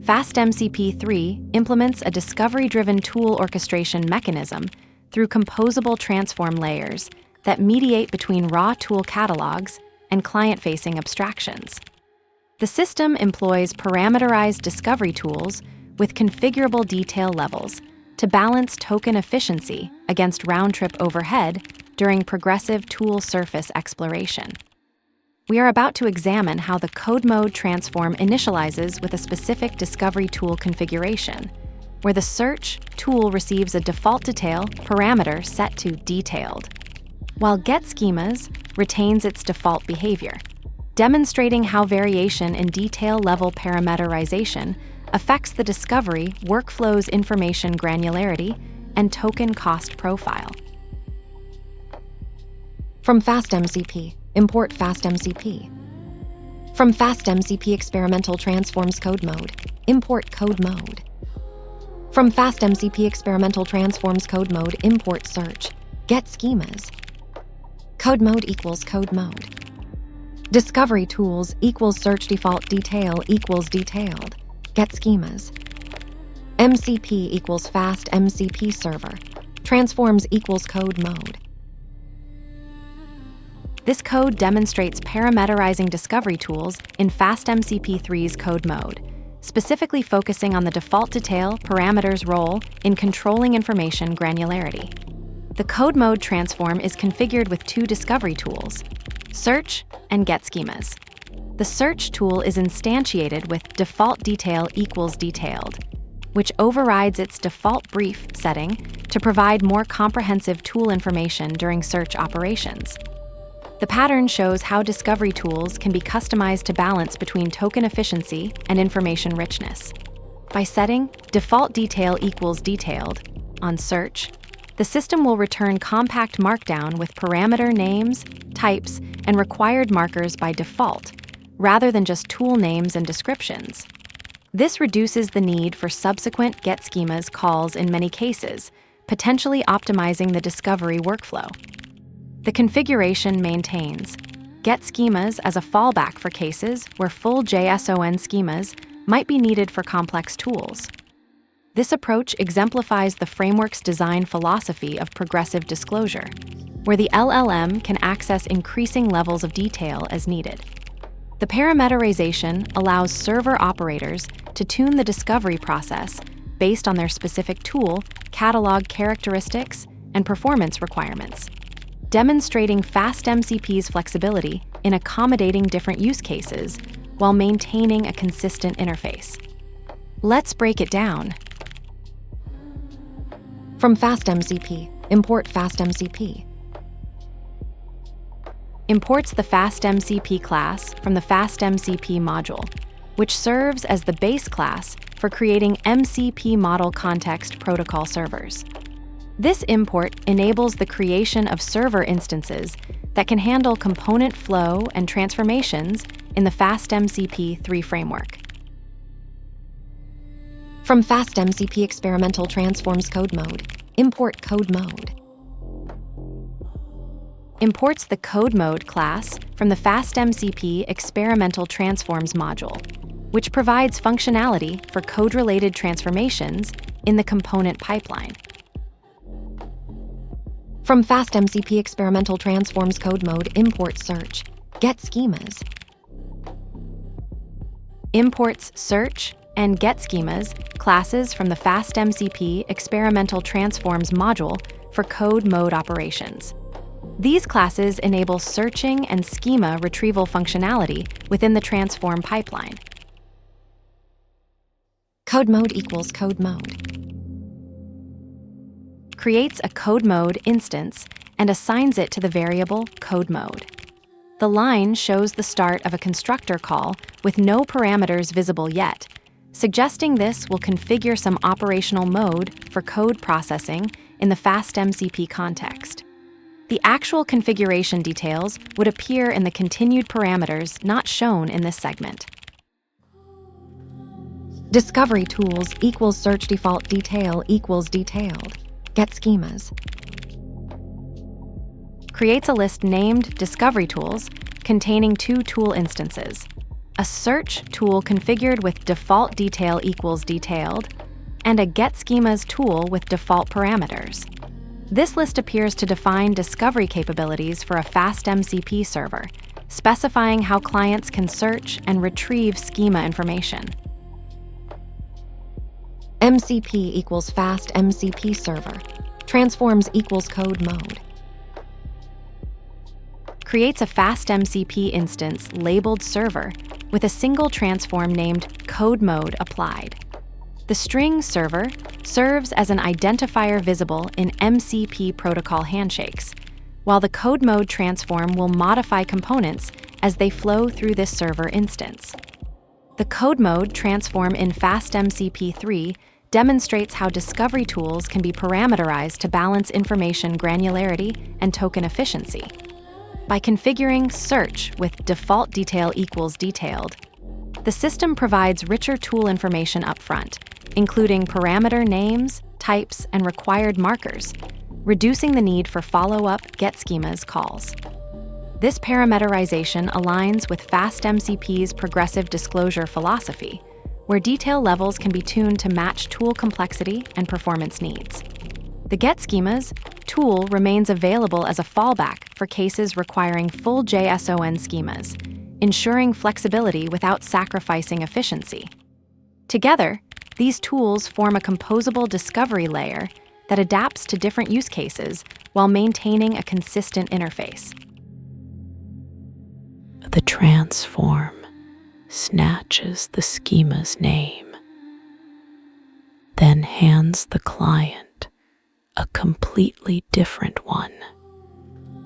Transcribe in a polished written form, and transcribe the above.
FastMCP3 implements a discovery-driven tool orchestration mechanism through composable transform layers that mediate between raw tool catalogs and client-facing abstractions. The system employs parameterized discovery tools with configurable detail levels to balance token efficiency against round-trip overhead during progressive tool surface exploration. We are about to examine how the CodeMode transform initializes with a specific discovery tool configuration, where the search tool receives a default detail parameter set to detailed, while GetSchemas retains its default behavior, demonstrating how variation in detail-level parameterization affects the discovery workflow's information granularity and token cost profile. From FastMCP, import FastMCP. From FastMCP experimental transforms CodeMode, import CodeMode. From FastMCP experimental transforms CodeMode, import search, GetSchemas. CodeMode equals CodeMode. Discovery tools equals search default detail equals detailed, GetSchemas. MCP equals FastMCP server, transforms equals CodeMode. This code demonstrates parameterizing discovery tools in FastMCP3's CodeMode, specifically focusing on the default detail parameter's role in controlling information granularity. The CodeMode transform is configured with two discovery tools, Search and GetSchemas. The Search tool is instantiated with default detail equals detailed, which overrides its default brief setting to provide more comprehensive tool information during search operations. The pattern shows how discovery tools can be customized to balance between token efficiency and information richness. By setting default detail equals detailed on search, the system will return compact markdown with parameter names, types, and required markers by default, rather than just tool names and descriptions. This reduces the need for subsequent GetSchemas calls in many cases, potentially optimizing the discovery workflow. The configuration maintains GetSchemas as a fallback for cases where full JSON schemas might be needed for complex tools. This approach exemplifies the framework's design philosophy of progressive disclosure, where the LLM can access increasing levels of detail as needed. The parameterization allows server operators to tune the discovery process based on their specific tool, catalog characteristics, and performance requirements, demonstrating FastMCP's flexibility in accommodating different use cases while maintaining a consistent interface. Let's break it down. From FastMCP, import FastMCP. Imports the FastMCP class from the FastMCP module, which serves as the base class for creating MCP model context protocol servers. This import enables the creation of server instances that can handle component flow and transformations in the FastMCP3 framework. From FastMCP experimental transforms CodeMode, import CodeMode. Imports the CodeMode class from the FastMCP experimental transforms module, which provides functionality for code-related transformations in the component pipeline. From FastMCP experimental transforms CodeMode, import search, GetSchemas. Imports search and GetSchemas classes from the FastMCP experimental transforms module for CodeMode operations. These classes enable searching and schema retrieval functionality within the transform pipeline. CodeMode equals CodeMode. Creates a CodeMode instance and assigns it to the variable CodeMode. The line shows the start of a constructor call with no parameters visible yet, suggesting this will configure some operational mode for code processing in the FastMCP context. The actual configuration details would appear in the continued parameters not shown in this segment. Discovery tools equals search default detail equals detailed, GetSchemas. Creates a list named Discovery Tools containing two tool instances, a search tool configured with default detail equals detailed, and a GetSchemas tool with default parameters. This list appears to define discovery capabilities for a FastMCP server, specifying how clients can search and retrieve schema information. MCP equals FastMCP server. Transforms equals CodeMode. Creates a FastMCP instance labeled server with a single transform named CodeMode applied. The string server serves as an identifier visible in MCP protocol handshakes, while the CodeMode transform will modify components as they flow through this server instance. The CodeMode transform in FastMCP3 demonstrates how discovery tools can be parameterized to balance information granularity and token efficiency. By configuring search with default detail equals detailed, the system provides richer tool information upfront, including parameter names, types, and required markers, reducing the need for follow-up GetSchemas calls. This parameterization aligns with FastMCP's progressive disclosure philosophy, where detail levels can be tuned to match tool complexity and performance needs. The GetSchemas tool remains available as a fallback for cases requiring full JSON schemas, ensuring flexibility without sacrificing efficiency. Together, these tools form a composable discovery layer that adapts to different use cases while maintaining a consistent interface. The transform snatches the schema's name, then hands the client a completely different one.